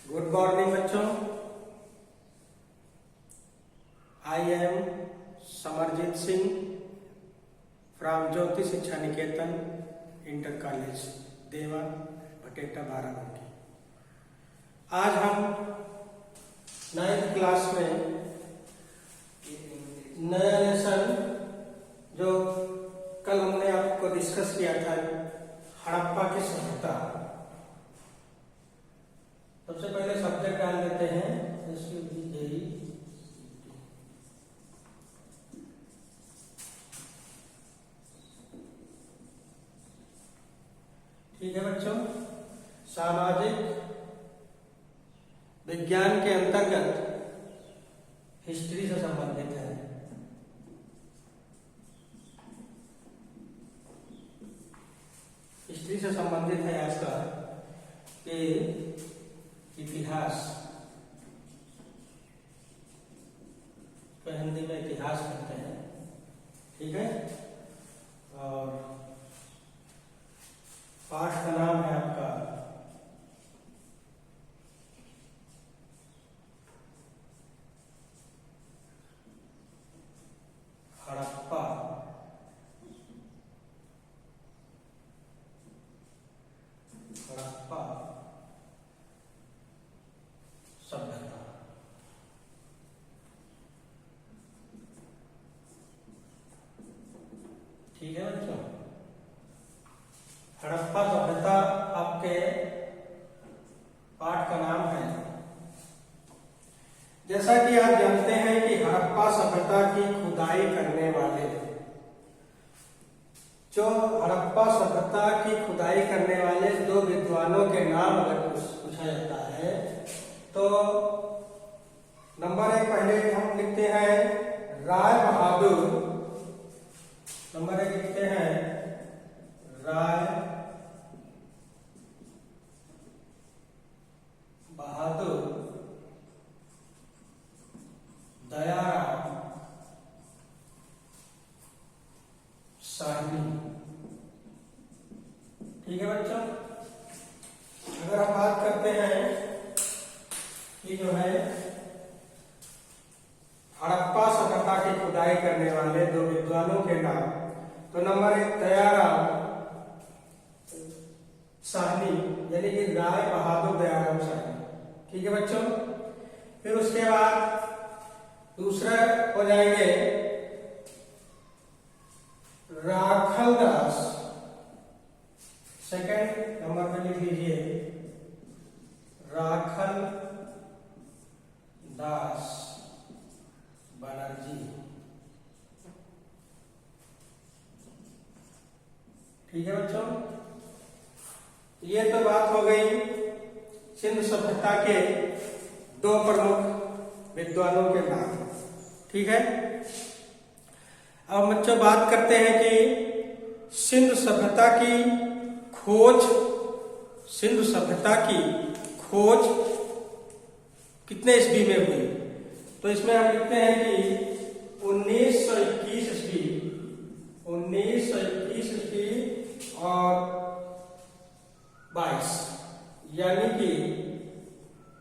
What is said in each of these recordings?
Good morning बच्चों। I am Samarjeet Singh from Jyoti Shiksha Niketan inter college देवा भटेटा बाराबंकी। आज हम 9th क्लास में नया लेसन जो कल हमने आपको डिस्कस किया था हड़प्पा की सभ्यता। सबसे पहले सब्जेक्ट डाल देते हैं ठीक है बच्चों। सामाजिक विज्ञान के अंतर्गत हिस्ट्री से संबंधित है। हिस्ट्री से संबंधित है आज का कि इतिहास, तो हिंदी में इतिहास कहते हैं, ठीक है। और पाठ का नाम है आपका हड़प्पा सभ्यता। ठीक है बच्चों, हड़प्पा सभ्यता आपके पाठ का नाम है। जैसा कि आप जानते हैं कि हड़प्पा सभ्यता की खुदाई करने वाले, जो हड़प्पा सभ्यता की खुदाई करने वाले दो विद्वानों के नाम अगर पूछा जाता है तो नंबर 1 पहले हम लिखते हैं राय बहादुर। नंबर 1 लिखते हैं राय बहादुर दयाराम साहनी। ठीक है बच्चों। अगर हम बात करते हैं कि जो है हड़प्पा सभ्यता की खुदाई करने वाले दो विद्वानों के नाम, तो नंबर 1 दयाराम साहनी, यानी कि राय बहादुर दयाराम साहनी। ठीक है बच्चों। फिर उसके बाद दूसरा हो जाएंगे राखल दास। सेकंड नंबर पे लिख लीजिए राखल दास बनर्जी। ठीक है बच्चों। ये तो बात हो गई सिंधु सभ्यता के दो प्रमुख विद्वानों के नाम। ठीक है। अब बच्चों बात करते हैं कि सिंधु सभ्यता की खोज, सिंधु सभ्यता की खोज कितने ईस्वी में हुई। तो इसमें हम लिखते हैं कि 1921 ईस्वी, 1921 ईस्वी और 22, यानी कि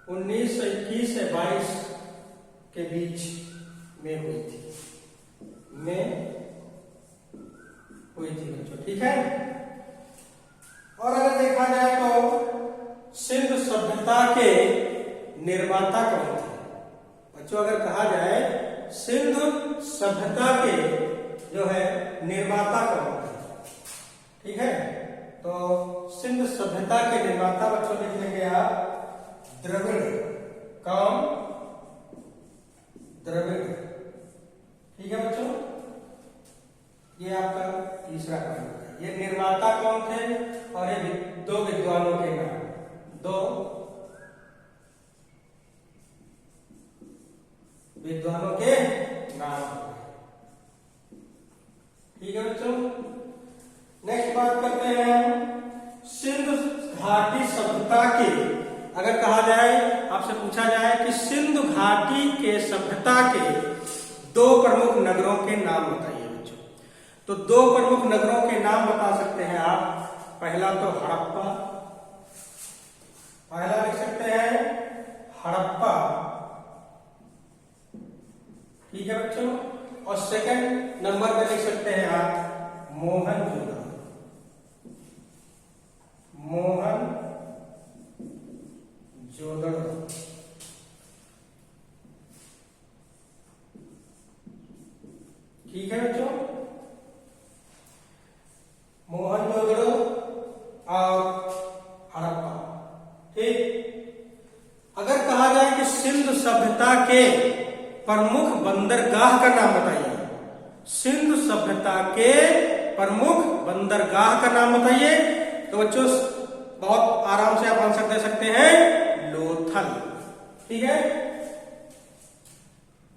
1921 से 22 के बीच में हुई थी बच्चों। ठीक है। और अगर देखा जाए तो सिंधु सभ्यता के निर्माता कौन थे बच्चों। अगर कहा जाए सिंधु सभ्यता के जो है निर्माता कौन थे, ठीक है, तो सिंधु सभ्यता के निर्माता बच्चों लिख लेंगे आप द्रविड़। कौन? द्रविड़। ठीक है बच्चों। ये आपका तीसरा पॉइंट है। ये निर्माता कौन थे और ये दो विद्वानों के नाम, दो विद्वानों के नाम। ठीक है बच्चों। नेक्स्ट बात करते हैं सिंधु घाटी सभ्यता की। अगर कहा जाए, आपसे पूछा जाए कि सिंधु घाटी के सभ्यता के दो प्रमुख नगरों के नाम बताइए बच्चों, तो दो प्रमुख नगरों के नाम बता सकते हैं आप। पहला तो हड़प्पा, पहला लिख सकते हैं हड़प्पा, ठीक है बच्चों। और सेकंड नंबर पे लिख सकते हैं आप मोहनजोदड़ो, मोहनजोदड़ो। ठीक है बच्चों, मोहनजोदड़ो और हड़प्पा। ठीक, अगर कहा जाए कि सिंधु सभ्यता के प्रमुख बंदरगाह का नाम बताइए, सिंधु सभ्यता के प्रमुख बंदरगाह का नाम बताइए, तो बच्चों बहुत आराम से आप आंसर दे सकते हैं लोथल। ठीक है,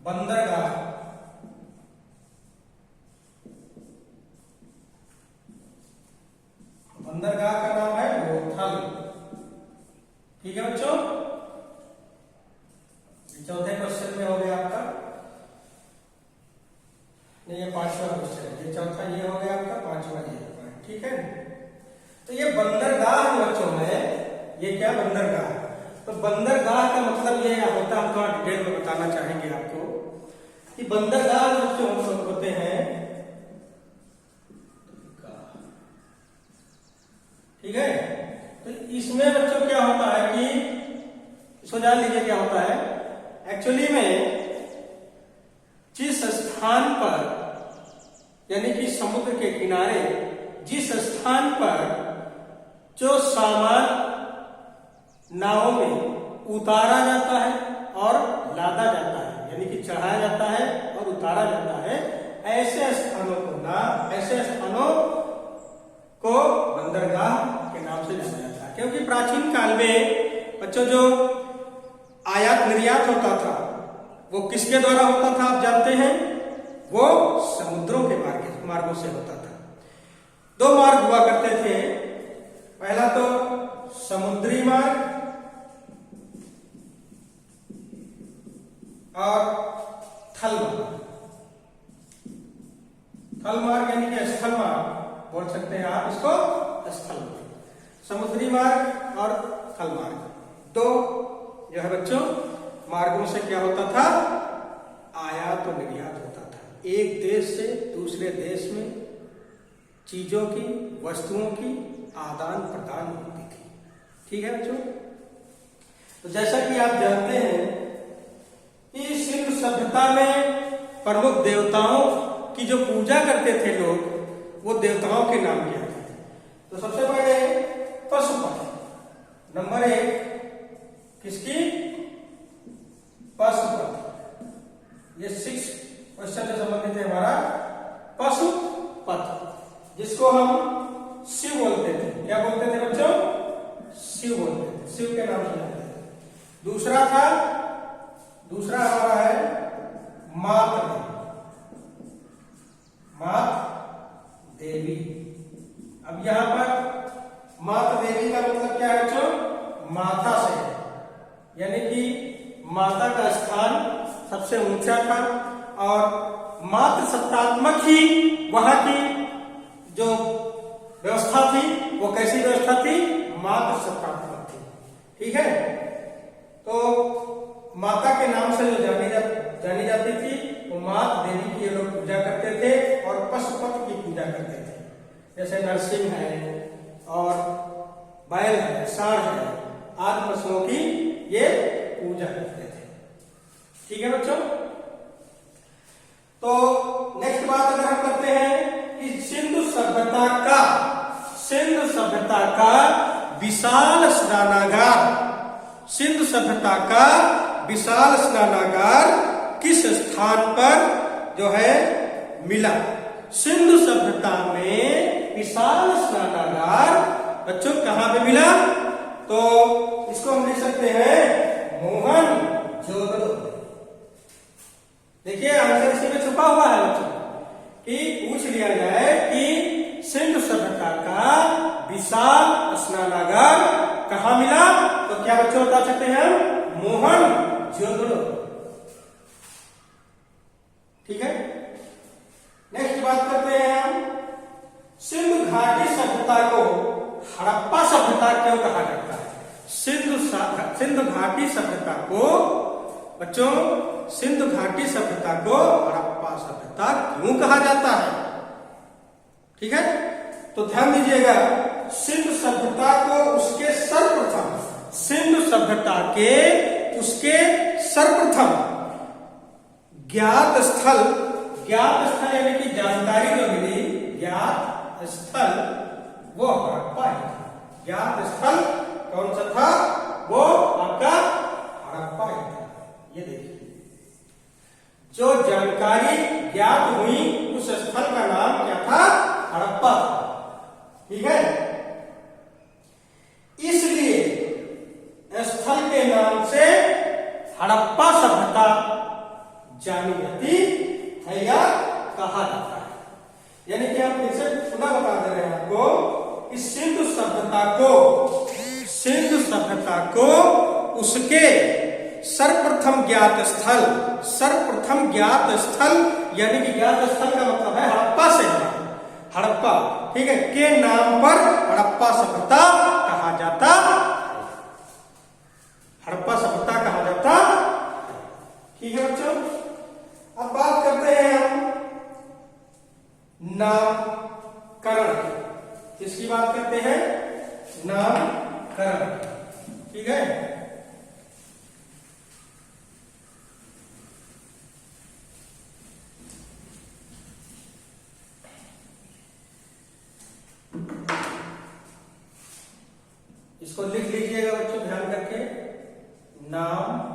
बंदरगाह, बंदरगाह का नाम है लोथल। ठीक है बच्चों, चौथे क्वेश्चन में हो गया आपका, नहीं ये पांचवा क्वेश्चन है, ये चौथा ये हो गया आपका, पांचवा ये होगा। ठीक है, तो ये बंदरगाह बच्चों में, ये क्या बंदरगाह, तो बंदरगाह का मतलब ये होता है, हम थोड़ा डिटेल में बताना चाहेंगे आपको कि बंदरगाह बच्चों होते हैं, ठीक है। तो इसमें बच्चों क्या होता है कि इसको जान लीजिए क्या होता है एक्चुअली में, जिस स्थान पर यानी कि समुद्र के किनारे जिस स्थान पर जो सामान नावों में उतारा जाता है और लादा जाता है, यानी कि चढ़ाया जाता है और उतारा जाता है, ऐसे स्थानों को बंदरगाह के नाम से जाना जाता है। क्योंकि प्राचीन काल में बच्चों जो आयात निर्यात होता था वो किसके द्वारा होता था आप जानते हैं, वो समुद्रों के मार्गों से होता था। दो मार्ग हुआ करते थे, पहला तो समुद्री मार्ग और थल मार्ग। थल मार्ग यानी कि स्थल मार्ग बोल सकते हैं आप इसको, स्थल मार्ग, समुद्री मार्ग और थल मार्ग, दो जो है बच्चों मार्गों से क्या होता था, आयात और निर्यात होता था। एक देश से दूसरे देश में चीजों की, वस्तुओं की आदान प्रदान होती थी। ठीक है बच्चों, तो जैसा कि आप जानते हैं कि सिंधु सभ्यता में प्रमुख देवताओं की जो पूजा करते थे लोग, वो देवताओं के नाम क्या थे। तो सबसे पहले पशुपति, नंबर 1 किसकी, पशुपति। ये 6 क्वेश्चन से संबंधित है हमारा पशुपति, जिसको हम शिव बोलते थे। क्या बोलते थे बच्चों, शिव बोलते थे, शिव के नाम से जानते थे। दूसरा हमारा है मात देवी। अब यहां पर मात देवी का मतलब क्या है बच्चों, माता से, यानी कि माता का स्थान सबसे ऊंचा था और मात्र सत्तात्मक ही वहां की जो व्यवस्था थी वो कैसी व्यवस्था थी, मात्र सत्तात्मक थी। ठीक है, तो माता के नाम से जो जानी जाती थी वो मात देवी की ये लोग पूजा करते थे और पशुपति की पूजा करते थे। जैसे नरसिंह है और बैल है, सांड है, आदि पशुओं की ये पूजा करते थे। ठीक है बच्चों, तो नेक्स्ट बात अगर हम करते हैं कि सिंधु सभ्यता का विशाल स्नानागार, सिंधु सभ्यता का विशाल स्नानागार किस स्थान पर जो है मिला। सिंधु सभ्यता में विशाल स्नानागार बच्चों कहां पे मिला, तो इसको हम लिख सकते हैं मोहनजोदड़ो। देखिए आंसर इसी में छुपा हुआ है बच्चों, कि पूछ लिया जाए कि सिंधु सभ्यता का विशाल स्नानागार कहां मिला, तो क्या बच्चों बता सकते हैं, मोहनजोदड़ो। ठीक है, नेक्स्ट बात करते हैं हम, सिंधु घाटी सभ्यता को हड़प्पा सभ्यता क्यों कहा जाता है। सिंधु सिंधु घाटी सभ्यता को, बच्चों सिंधु घाटी सभ्यता को हड़प्पा सभ्यता क्यों कहा जाता है? ठीक है, तो ध्यान दीजिएगा, सिंधु सभ्यता को उसके सर्वप्रथम, सिंधु सभ्यता के उसके सर्वप्रथम ज्ञात स्थल यानी कि जानकारी जो मिली, ज्ञात स्थल वो हड़प्पा ही था। ज्ञात स्थल कौन सा था? वो आपका हड़प्पा ही था। ये देखिए, जो जानकारी ज्ञात हुई उस स्थल का नाम क्या था? हड़प्पा था। ठीक है, इसलिए स्थल के नाम से हड़प्पा सभ्यता जानी जाती है या कहा जाता है। यानी कि आप इसे पुनः बता दे रहे हैं आपको कि सिंधु सभ्यता को उसके सर्वप्रथम ज्ञात स्थल यानी कि ज्ञात स्थल का मतलब है हड़प्पा से, हड़प्पा, ठीक है, के नाम पर हड़प्पा सभ्यता कहा जाता, हड़प्पा सभ्यता कहा जाता। ठीक है बच्चों, अब बात करते हैं हम नामकरण। किसकी बात करते हैं? नामकरण। ठीक है, इसको लिख लीजिएगा बच्चों ध्यान करके, नामकरण।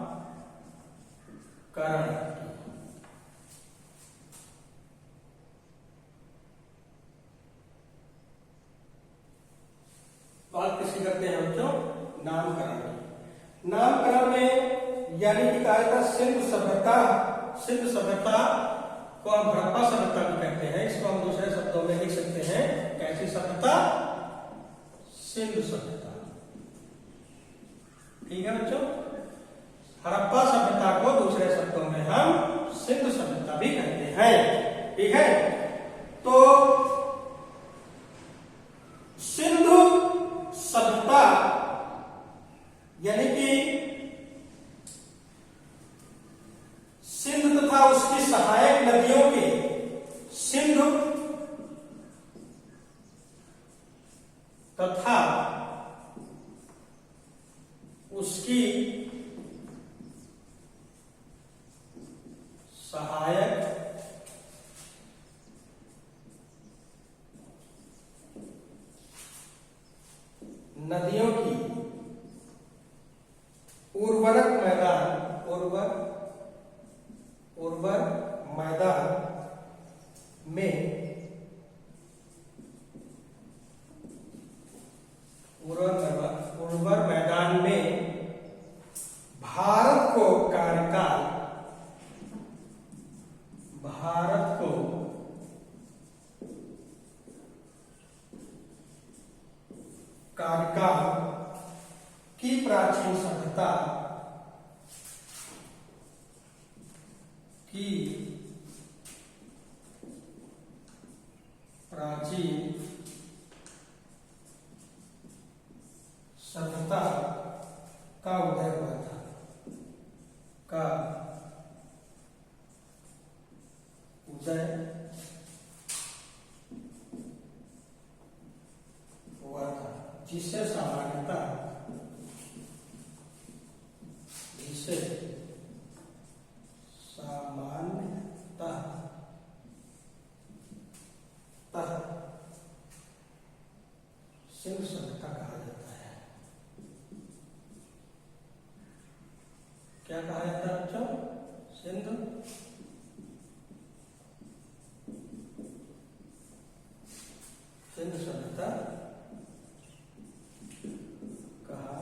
बात किसकी करते हैं बच्चों? नामकरण। नामकरण में यानी कि कहा जाता सिंधु सभ्यता को हम हड़प्पा सभ्यता भी कहते हैं। इसको हम दूसरे शब्दों में लिख सकते हैं, कैसी सभ्यता? सिंधु सभ्यता। ठीक है बच्चों, हड़प्पा सभ्यता को दूसरे शब्दों में हम सिंधु सभ्यता भी कहते हैं। ठीक है, तो सिंधु सभ्यता यानी कि सिंधु तथा उसकी सहायक नदियों के, सिंधु तथा उसकी सहायक नदियों की उर्वर मैदान में उर्वर मैदान में भारत को कार्यकाल की प्राचीन सभ्यता का उदय हुआ था, का उदय हुआ था, जिसे सामान्यता सिंधु सभ्यता कहा जाता है। क्या कहा जाता है बच्चों? सिंधु सभ्यता कहा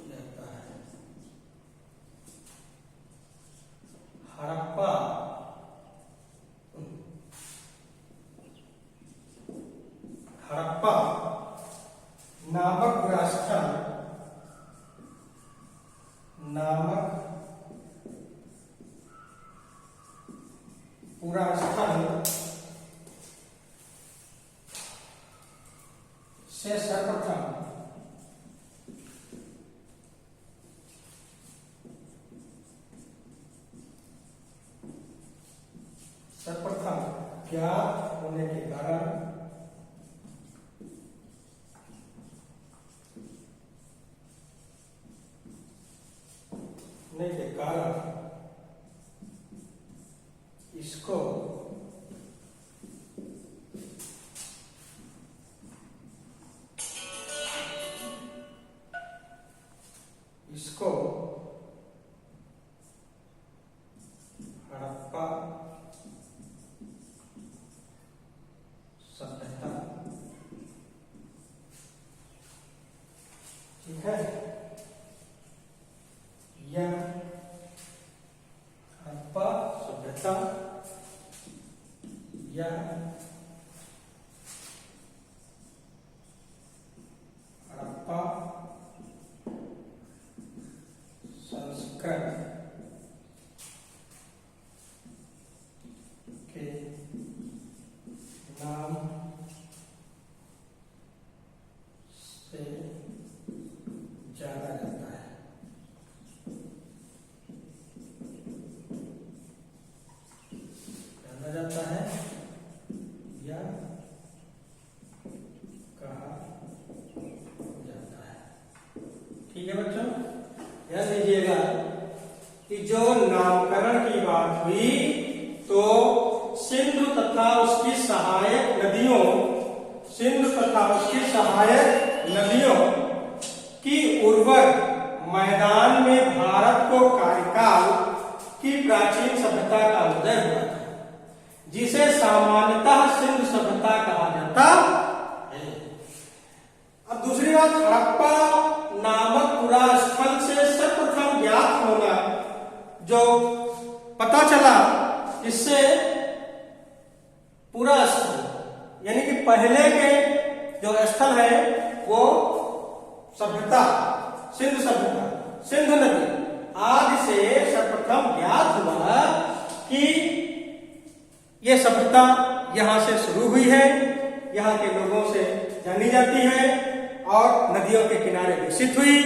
जाता है। हड़प्पा नामक पूरा स्थल से सर्वप्रथम ज्ञात होने के कारण इसको हड़प्पा सभ्यता, ठीक है, या हड़प्पा सभ्यता या हड़प्पा संस्करण के नाम से जाना जाता है। जाना जाता है या कहा जाता है। ठीक है बच्चों, ध्यान दीजिएगा कि जो नामकरण की बात हुई तो सिंधु तथा उसकी सहायक नदियों, सिंधु तथा उसकी सहायक नदियों की उर्वर मैदान में भारत को कार्यकाल की प्राचीन सभ्यता का उदय हुआ था, जिसे सामान्यतः सिंधु सभ्यता कहा जाता है। अब दूसरी बात, हड़प्पा नामक पुरा स्थल से सर्वप्रथम ज्ञात होना जो पता चला, इससे पूरा स्थल यानी कि पहले के जो स्थल है वो सभ्यता, सिंधु सभ्यता, सिंधु नदी आदि से सर्वप्रथम ज्ञात हुआ कि ये सभ्यता यहां से शुरू हुई है, यहां के लोगों से जानी जाती है और नदियों के किनारे विकसित हुई।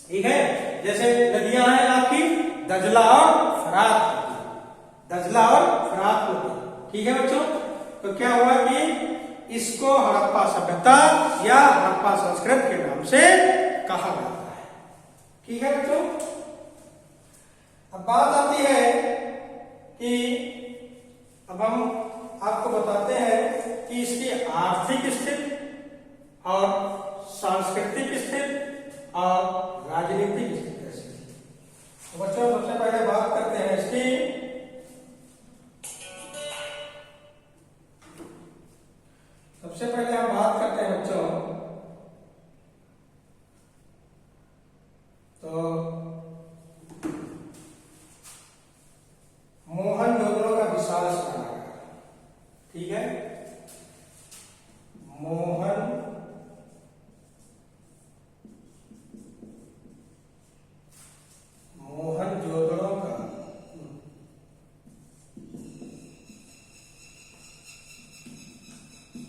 ठीक है, जैसे नदियां हैं आपकी दजला और फरात, दजला और फरात नदी। ठीक है बच्चों, तो क्या हुआ कि इसको हड़प्पा सभ्यता या हड़प्पा संस्कृत के नाम से कहा जाता है। ठीक है बच्चों, अब बात आती है कि अब हम आपको बताते हैं कि इसकी आर्थिक स्थिति और सांस्कृतिक स्थिति और राजनीतिक स्थिति कैसी है। तो बच्चों सबसे पहले बात करते हैं इसकी, सबसे पहले हम बात करते हैं बच्चों तो मोहनजोदड़ो का विशाल स्नानागार। ठीक है, मोहनजोदड़ो का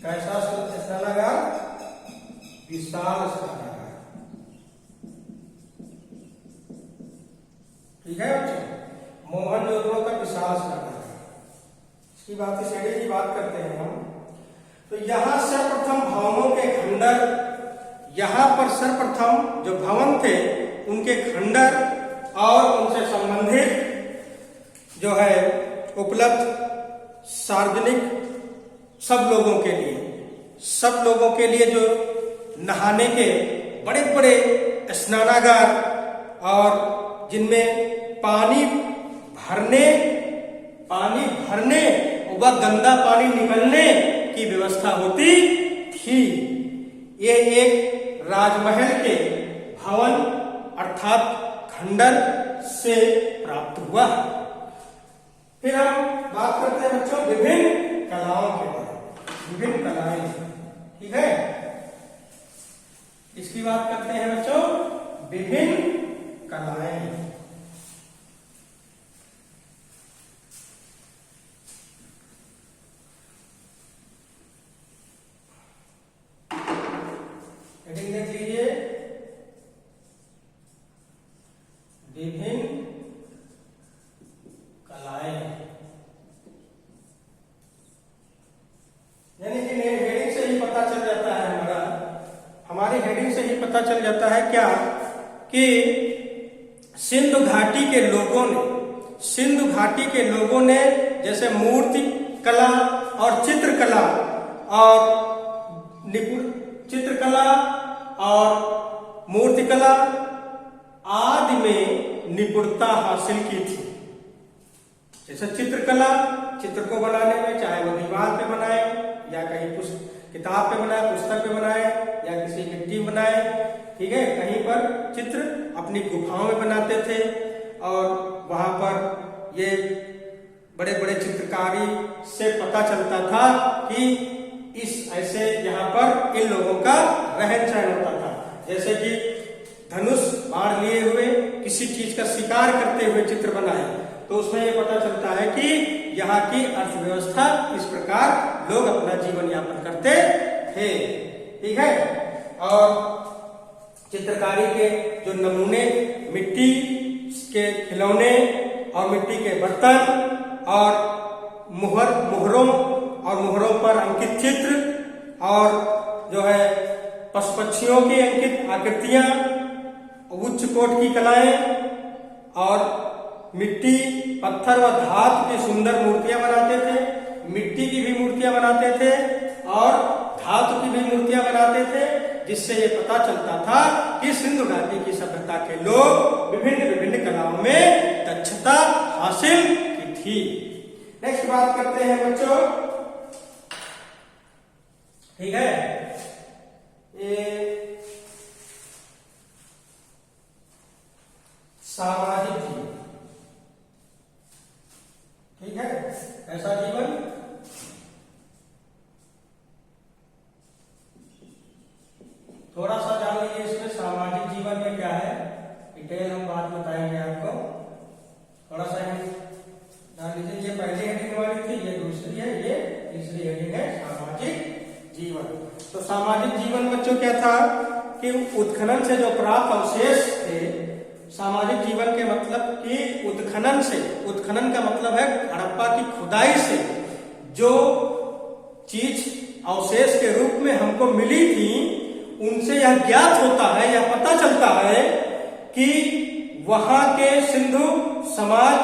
कैसा स्नानागार? विशाल स्नानागार। ठीक है बच्चों, मोहनजोदड़ो का विशाल स्नानागार, इसकी बात श्रेणी की बात करते हैं हम। तो यहां सर्वप्रथम भवनों के खंडर, यहां पर सर्वप्रथम जो भवन थे उनके खंडर और उनसे संबंधित जो है उपलब्ध सार्वजनिक सब लोगों के लिए, सब लोगों के लिए जो नहाने के बड़े बड़े स्नानागार और जिनमें पानी भरने व गंदा पानी निकलने की व्यवस्था होती थी। ये एक राजमहल के भवन अर्थात खंडर से प्राप्त हुआ। फिर हम बात करते हैं बच्चों विभिन्न कलाओं के बारे में, विभिन्न कलाएं। ठीक है, इसकी बात करते हैं बच्चों विभिन्न कलाएं। हेडिंग देख लीजिए, विभिन्न कलाएं। यानी कि हेडिंग से ही पता चल जाता है हमारी हेडिंग से ही पता चल जाता है क्या कि सिंधु घाटी के लोगों ने जैसे मूर्ति कला और चित्रकला और मूर्तिकला आदि में निपुणता हासिल की थी। जैसे चित्र को बनाने में, चाहे वो दीवार पे बनाए या कहीं किताब पे बनाए, पुस्तक पे बनाए या किसी मिट्टी में बनाए, ठीक है, कहीं पर चित्र अपनी गुफाओं में बनाते थे और वहां पर ये बड़े बड़े चित्रकारी से पता चलता था कि ऐसे यहाँ पर इन लोगों का रहन सहन होता था। जैसे कि धनुष बाण लिए हुए किसी चीज का शिकार करते हुए चित्र बनाए, तो उसमें ये पता चलता है कि यहाँ की अर्थव्यवस्था इस प्रकार लोग अपना जीवन यापन करते थे, ठीक है। और चित्रकारी के जो नमूने, मिट्टी के खिलौने और मिट्टी के बर्तन और मोहरों पर अंकित चित्र और जो है पशु पक्षियों की अंकित आकृतियां, उच्च कोट की कलाएं और मिट्टी, पत्थर व धातु की सुंदर मूर्तियां बनाते थे। मिट्टी की भी मूर्तियां बनाते थे और धातु की भी मूर्तियां बनाते थे, जिससे ये पता चलता था कि सिंधु घाटी की सभ्यता के लोग विभिन्न विभिन्न कलाओं में दक्षता हासिल की थी। नेक्स्ट बात करते हैं बच्चों, ठीक है, ये सामाजिक जीवन, ठीक है, ऐसा जीवन थोड़ा सा जान लीजिए। इसमें सामाजिक जीवन में क्या है, डिटेल हम बात बताएंगे आपको, थोड़ा सा हम जान लीजिए। ये पहली हेडिंग वाली थी, ये दूसरी है, ये तीसरी हेडिंग है सामाजिक जीवन। तो सामाजिक जीवन बच्चों क्या था कि उत्खनन से जो प्राप्त अवशेष थे, सामाजिक जीवन के मतलब कि उत्खनन का मतलब है हड़प्पा की खुदाई से जो चीज अवशेष के रूप में हमको मिली थी, उनसे यह ज्ञात होता है, यह पता चलता है कि वहां के सिंधु समाज,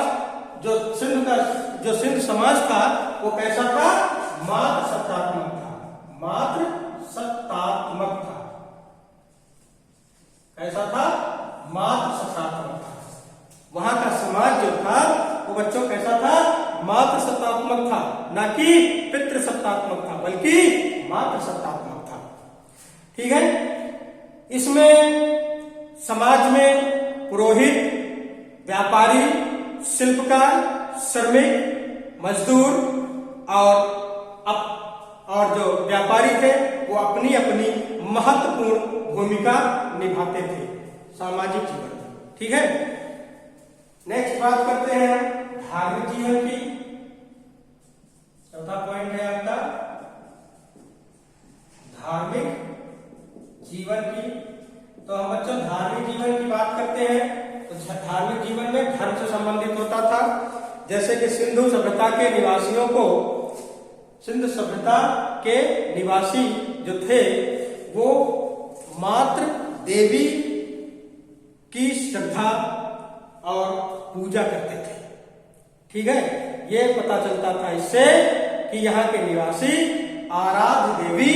जो सिंधु समाज था, वो कैसा था, मात्र सत्तात्मक था। कैसा था, मात्र सत्तात्मक था। वहां का समाज जो था वो बच्चों कैसा था, मात्र सत्तात्मक था, ना कि पितृ सत्तात्मक था, बल्कि मात्र सत्तात्मक था, ठीक है। इसमें समाज में पुरोहित, व्यापारी, शिल्पकार, श्रमिक, मजदूर और जो व्यापारी थे वो अपनी अपनी महत्वपूर्ण भूमिका निभाते थे सामाजिक जीवन, ठीक है। नेक्स्ट बात करते हैं धार्मिक जीवन की। चौथा पॉइंट है आपका धार्मिक जीवन की। तो हम बच्चों धार्मिक जीवन की बात करते हैं तो धार्मिक जीवन में धर्म से संबंधित होता था। जैसे कि सिंधु सभ्यता के निवासी जो थे वो मात्र देवी की श्रद्धा और पूजा करते थे, ठीक है। ये पता चलता था इससे कि यहाँ के निवासी आराध्य देवी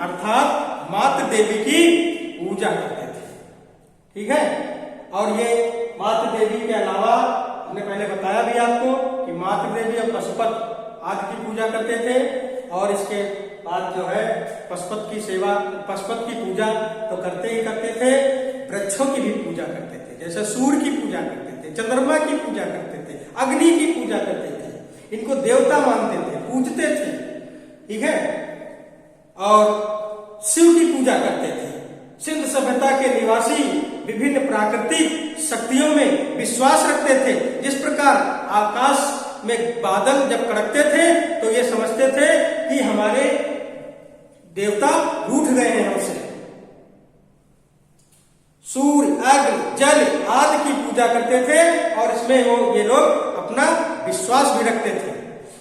अर्थात मातृ देवी की पूजा करते थे, ठीक है। और ये मातृ देवी के अलावा हमने पहले बताया भी आपको कि मातृ देवी और पशुपत आदि की पूजा करते थे। और इसके बाद जो है पशुपत की पूजा तो करते ही करते थे, वृक्षों की भी पूजा करते थे, जैसे सूर्य की पूजा करते थे, चंद्रमा की पूजा करते थे, अग्नि की पूजा करते थे, इनको देवता मानते थे, पूजते थे, ठीक है। और शिव की पूजा करते थे। सिंधु सभ्यता के निवासी विभिन्न प्राकृतिक शक्तियों में विश्वास रखते थे। जिस प्रकार आकाश में बादल जब कड़कते थे तो ये समझते थे कि हमारे देवता रूठ गए करते थे और इसमें ये लोग अपना विश्वास भी रखते थे।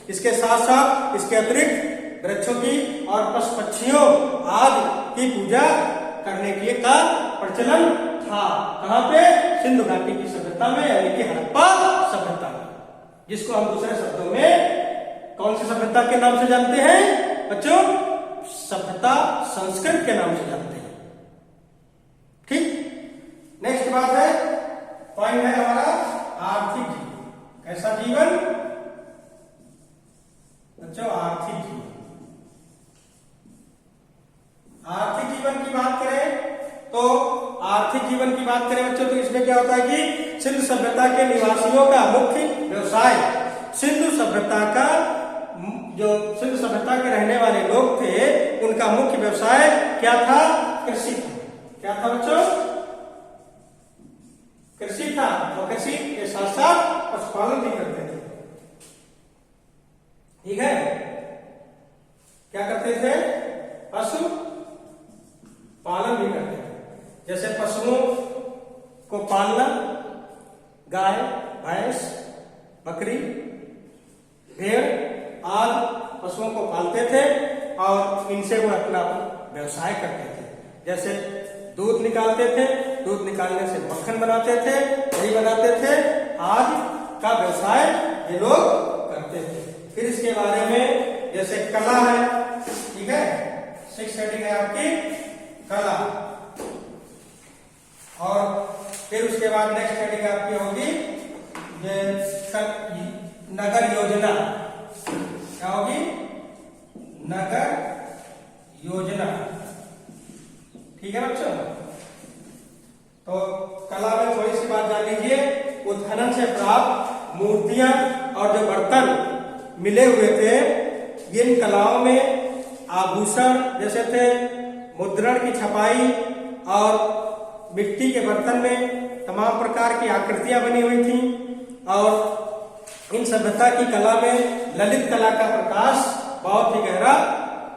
इसके साथ साथ इसके अतिरिक्त वृक्षों की और पशु पक्षियों आदि की पूजा करने के का प्रचलन था। कहाँ पे? सिंधु घाटी की सभ्यता में, यानी कि हड़प्पा सभ्यता में, जिसको हम दूसरे शब्दों में कौन सी सभ्यता के नाम से जानते हैं बच्चों? सभ्यता संस्कृत के नाम से जानते हैं। ठीक। नेक्स्ट बात है, पॉइंट है हमारा आर्थिक जीवन। कैसा जीवन बच्चों? आर्थिक जीवन। आर्थिक जीवन की बात करें तो आर्थिक जीवन की बात करें बच्चों, तो इसमें क्या होता है कि सिंधु सभ्यता के निवासियों का मुख्य व्यवसाय, सिंधु सभ्यता का जो सिंधु सभ्यता के रहने वाले लोग थे उनका मुख्य व्यवसाय क्या था? कृषि था। क्या था बच्चों? कृषि था। और कृषि के साथ साथ पशुपालन भी करते थे। ठीक है। क्या करते थे? पशु पालन भी करते थे। जैसे पशुओं को पालना, गाय, भैंस, बकरी, भेड़ आदि पशुओं को पालते थे और इनसे वो अपना व्यवसाय करते थे। जैसे दूध निकालते थे, दूध निकालने से मक्खन बनाते थे, दही बनाते थे आदि का व्यवसाय ये लोग करते थे। फिर इसके बारे में जैसे कला है, ठीक है, 6 हेडिंग है आपकी कला। और फिर उसके बाद नेक्स्ट हेडिंग आपकी होगी नगर योजना। क्या होगी? नगर योजना। ठीक है बच्चों। तो कला में थोड़ी सी बात जान लीजिए। उत्खनन से प्राप्त मूर्तियां और जो बर्तन मिले हुए थे, इन कलाओं में आभूषण जैसे थे, मुद्रण की छपाई और मिट्टी के बर्तन में तमाम प्रकार की आकृतियां बनी हुई थी। और इन सभ्यता की कला में ललित कला का प्रकाश बहुत ही गहरा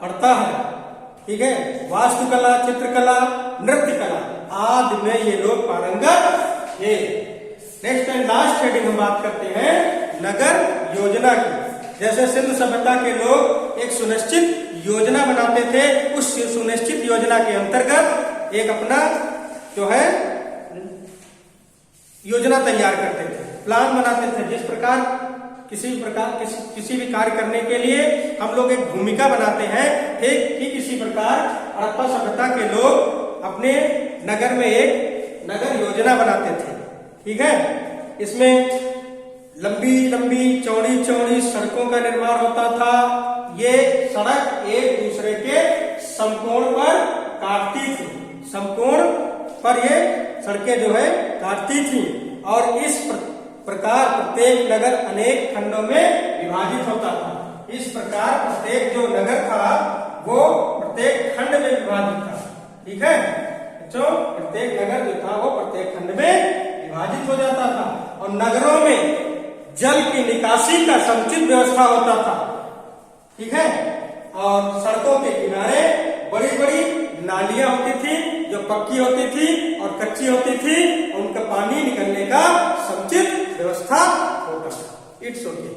पड़ता है। ठीक है। वास्तुकला, चित्रकला, नृत्य कला आदि में ये लोग पारंगत थे। नेक्स्ट एंड लास्ट हेडिंग हम बात करते हैं नगर योजना की। जैसे सिंधु सभ्यता के लोग एक सुनिश्चित योजना बनाते थे, उस सुनिश्चित योजना के अंतर्गत एक अपना जो है योजना तैयार करते थे, प्लान बनाते थे। जिस प्रकार किसी भी कार्य करने के लिए हम लोग एक भूमिका बनाते हैं, ठीक इसी प्रकार हड़प्पा सभ्यता के लोग अपने नगर में एक नगर योजना बनाते थे। ठीक है। इसमें लंबी लंबी चौड़ी चौड़ी सड़कों का निर्माण होता था। ये सड़क एक दूसरे के समकोण पर काटती थी, समकोण पर ये सड़कें जो है काटती थी। और इस प्रकार प्रत्येक नगर अनेक खंडों में विभाजित होता था। इस प्रकार प्रत्येक जो नगर था वो प्रत्येक खंड में विभाजित था। ठीक है। जो प्रत्येक नगर जो था वो प्रत्येक खंड में विभाजित हो जाता था। और नगरों में जल की निकासी का समुचित व्यवस्था होता था। ठीक है। और सड़कों के किनारे बड़ी बड़ी नालियां होती थी जो पक्की होती थी और कच्ची होती थी, और उनका पानी निकलने का समुचित व्यवस्था होता था। It's okay.